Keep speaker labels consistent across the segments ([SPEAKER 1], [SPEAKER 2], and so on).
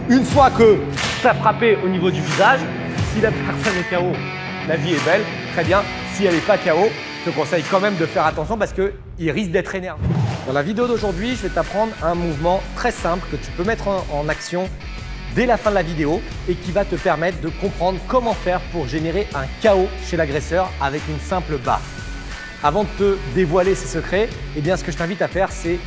[SPEAKER 1] Une fois que tu as frappé au niveau du visage, si la personne est KO, la vie est belle, très bien. Si elle n'est pas KO, je te conseille quand même de faire attention parce qu'il risque d'être énervé. Dans la vidéo d'aujourd'hui, je vais t'apprendre un mouvement très simple que tu peux mettre en action dès la fin de la vidéo et qui va te permettre de comprendre comment faire pour générer un KO chez l'agresseur avec une simple baffe. Avant de te dévoiler ces secrets, eh bien, ce que je t'invite à faire, c'est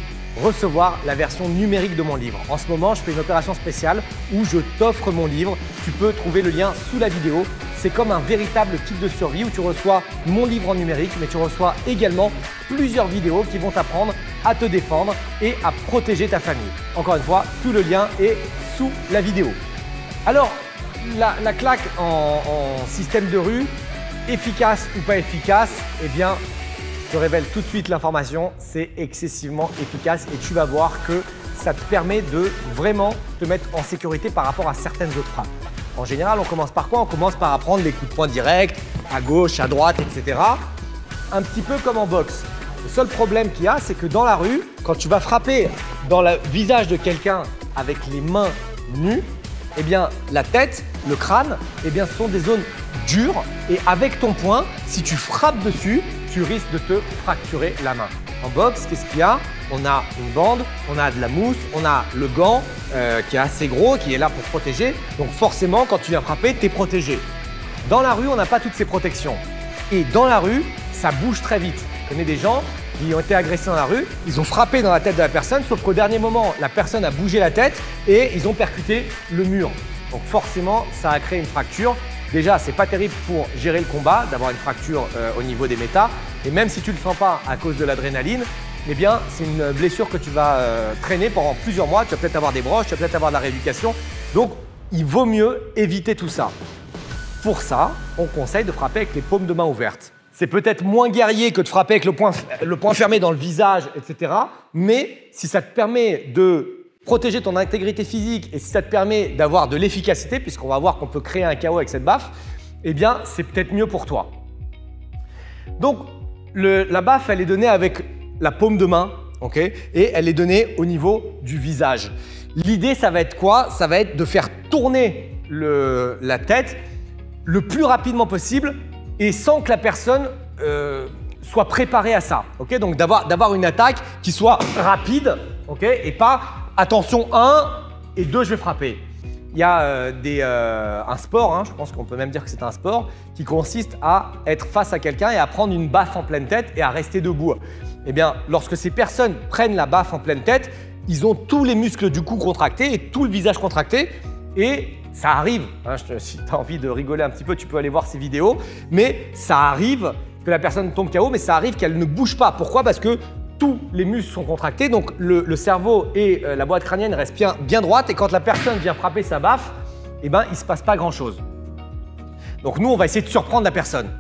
[SPEAKER 1] recevoir la version numérique de mon livre. En ce moment, je fais une opération spéciale où je t'offre mon livre. Tu peux trouver le lien sous la vidéo. C'est comme un véritable kit de survie où tu reçois mon livre en numérique, mais tu reçois également plusieurs vidéos qui vont t'apprendre à te défendre et à protéger ta famille. Encore une fois, tout le lien est sous la vidéo. Alors, la claque en système de rue, efficace ou pas efficace, eh bien, je te révèle tout de suite l'information, c'est excessivement efficace et tu vas voir que ça te permet de vraiment te mettre en sécurité par rapport à certaines autres frappes. En général, on commence par quoi? On commence par apprendre les coups de poing directs, à gauche, à droite, etc. Un petit peu comme en boxe. Le seul problème qu'il y a, c'est que dans la rue, quand tu vas frapper dans le visage de quelqu'un avec les mains nues, eh bien, la tête, le crâne, eh bien, ce sont des zones dures et avec ton poing, si tu frappes dessus, tu risques de te fracturer la main. En boxe, qu'est-ce qu'il y a? On a une bande, on a de la mousse, on a le gant qui est assez gros, qui est là pour protéger. Donc forcément, quand tu viens frapper, tu es protégé. Dans la rue, on n'a pas toutes ces protections. Et dans la rue, ça bouge très vite. Je connais des gens qui ont été agressés dans la rue, ils ont frappé dans la tête de la personne, sauf qu'au dernier moment, la personne a bougé la tête et ils ont percuté le mur. Donc forcément, ça a créé une fracture. Déjà, c'est pas terrible pour gérer le combat d'avoir une fracture au niveau des métas. Et même si tu ne le sens pas à cause de l'adrénaline, eh bien, c'est une blessure que tu vas traîner pendant plusieurs mois. Tu vas peut-être avoir des broches, tu vas peut-être avoir de la rééducation. Donc, il vaut mieux éviter tout ça. Pour ça, on conseille de frapper avec les paumes de main ouvertes. C'est peut-être moins guerrier que de frapper avec le poing fermé dans le visage, etc. Mais si ça te permet de protéger ton intégrité physique et si ça te permet d'avoir de l'efficacité, puisqu'on va voir qu'on peut créer un KO avec cette baffe, eh bien, c'est peut-être mieux pour toi. Donc, la baffe, elle est donnée avec la paume de main, ok, et elle est donnée au niveau du visage. L'idée, ça va être quoi? Ça va être de faire tourner la tête le plus rapidement possible et sans que la personne soit préparée à ça. Okay, donc, d'avoir une attaque qui soit rapide, okay, et pas attention 1 et 2, je vais frapper. Il y a un sport, hein, je pense qu'on peut même dire que c'est un sport, qui consiste à être face à quelqu'un et à prendre une baffe en pleine tête et à rester debout. Eh bien, lorsque ces personnes prennent la baffe en pleine tête, ils ont tous les muscles du cou contractés et tout le visage contracté et ça arrive, hein, si tu as envie de rigoler un petit peu, tu peux aller voir ces vidéos, mais ça arrive que la personne tombe KO, mais ça arrive qu'elle ne bouge pas. Pourquoi? Parce que tous les muscles sont contractés, donc le cerveau et la boîte crânienne restent bien droite et quand la personne vient frapper sa baffe, eh ben, il ne se passe pas grand-chose. Donc nous, on va essayer de surprendre la personne.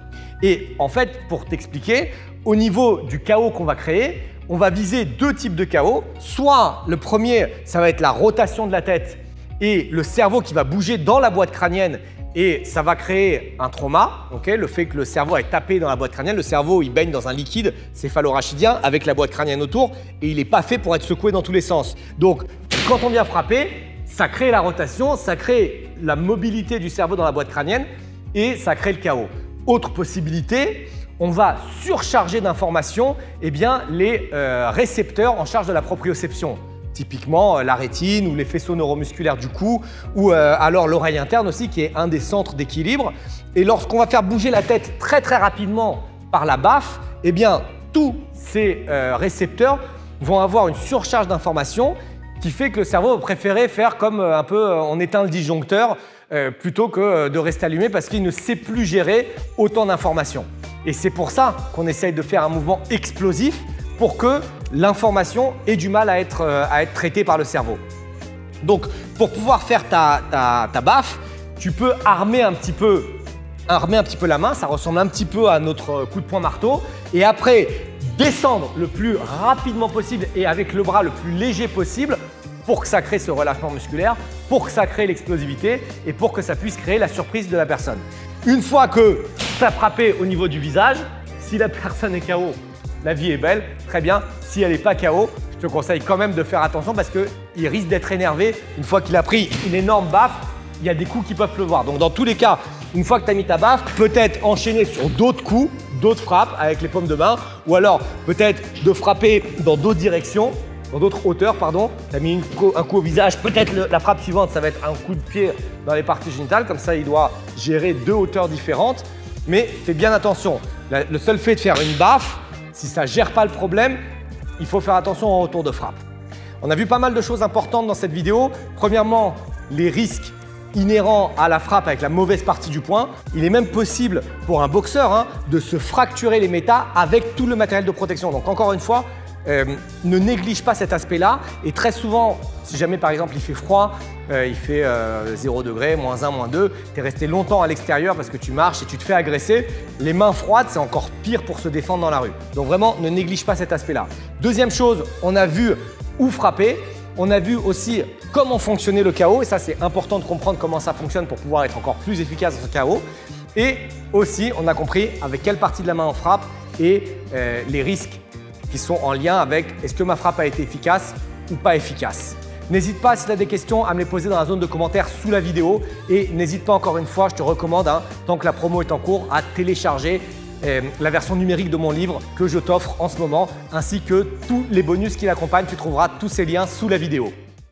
[SPEAKER 1] Et en fait, pour t'expliquer, au niveau du KO qu'on va créer, on va viser deux types de KO. Soit le premier, ça va être la rotation de la tête et le cerveau qui va bouger dans la boîte crânienne et ça va créer un trauma, okay, le fait que le cerveau est tapé dans la boîte crânienne. Le cerveau, il baigne dans un liquide céphalorachidien avec la boîte crânienne autour et il n'est pas fait pour être secoué dans tous les sens. Donc, quand on vient frapper, ça crée la rotation, ça crée la mobilité du cerveau dans la boîte crânienne et ça crée le KO. Autre possibilité, on va surcharger d'informations eh bien, les récepteurs en charge de la proprioception. Typiquement la rétine ou les faisceaux neuromusculaires du cou ou alors l'oreille interne aussi qui est un des centres d'équilibre. Et lorsqu'on va faire bouger la tête très rapidement par la baffe, eh bien tous ces récepteurs vont avoir une surcharge d'informations qui fait que le cerveau va préférer faire comme un peu on éteint le disjoncteur plutôt que de rester allumé parce qu'il ne sait plus gérer autant d'informations. Et c'est pour ça qu'on essaye de faire un mouvement explosif pour que l'information ait du mal à être traitée par le cerveau. Donc, pour pouvoir faire ta baffe, tu peux armer un petit peu la main, ça ressemble un petit peu à notre coup de poing marteau, et après descendre le plus rapidement possible et avec le bras le plus léger possible pour que ça crée ce relâchement musculaire, pour que ça crée l'explosivité et pour que ça puisse créer la surprise de la personne. Une fois que tu as frappé au niveau du visage, si la personne est KO, la vie est belle, très bien. Si elle n'est pas KO, je te conseille quand même de faire attention parce qu'il risque d'être énervé. Une fois qu'il a pris une énorme baffe, il y a des coups qui peuvent pleuvoir. Donc dans tous les cas, une fois que tu as mis ta baffe, peut-être enchaîner sur d'autres coups, d'autres frappes avec les paumes de main ou alors peut-être de frapper dans d'autres directions, dans d'autres hauteurs, pardon. Tu as mis un coup au visage, peut-être la frappe suivante, ça va être un coup de pied dans les parties génitales. Comme ça, il doit gérer deux hauteurs différentes. Mais fais bien attention. Le seul fait de faire une baffe, si ça ne gère pas le problème, il faut faire attention au retour de frappe. On a vu pas mal de choses importantes dans cette vidéo. Premièrement, les risques inhérents à la frappe avec la mauvaise partie du poing. Il est même possible pour un boxeur de se fracturer les métas avec tout le matériel de protection. Donc encore une fois, ne néglige pas cet aspect-là. Et très souvent, si jamais par exemple il fait froid, il fait 0 degré, -1, -2, tu es resté longtemps à l'extérieur parce que tu marches et tu te fais agresser, les mains froides, c'est encore pire pour se défendre dans la rue. Donc vraiment, ne néglige pas cet aspect-là. Deuxième chose, on a vu où frapper. On a vu aussi comment fonctionnait le KO et ça c'est important de comprendre comment ça fonctionne pour pouvoir être encore plus efficace dans ce KO. Et aussi on a compris avec quelle partie de la main on frappe et les risques qui sont en lien avec est-ce que ma frappe a été efficace ou pas efficace. N'hésite pas si tu as des questions à me les poser dans la zone de commentaires sous la vidéo et n'hésite pas encore une fois, je te recommande, tant que la promo est en cours, à télécharger la version numérique de mon livre que je t'offre en ce moment, ainsi que tous les bonus qui l'accompagnent. Tu trouveras tous ces liens sous la vidéo.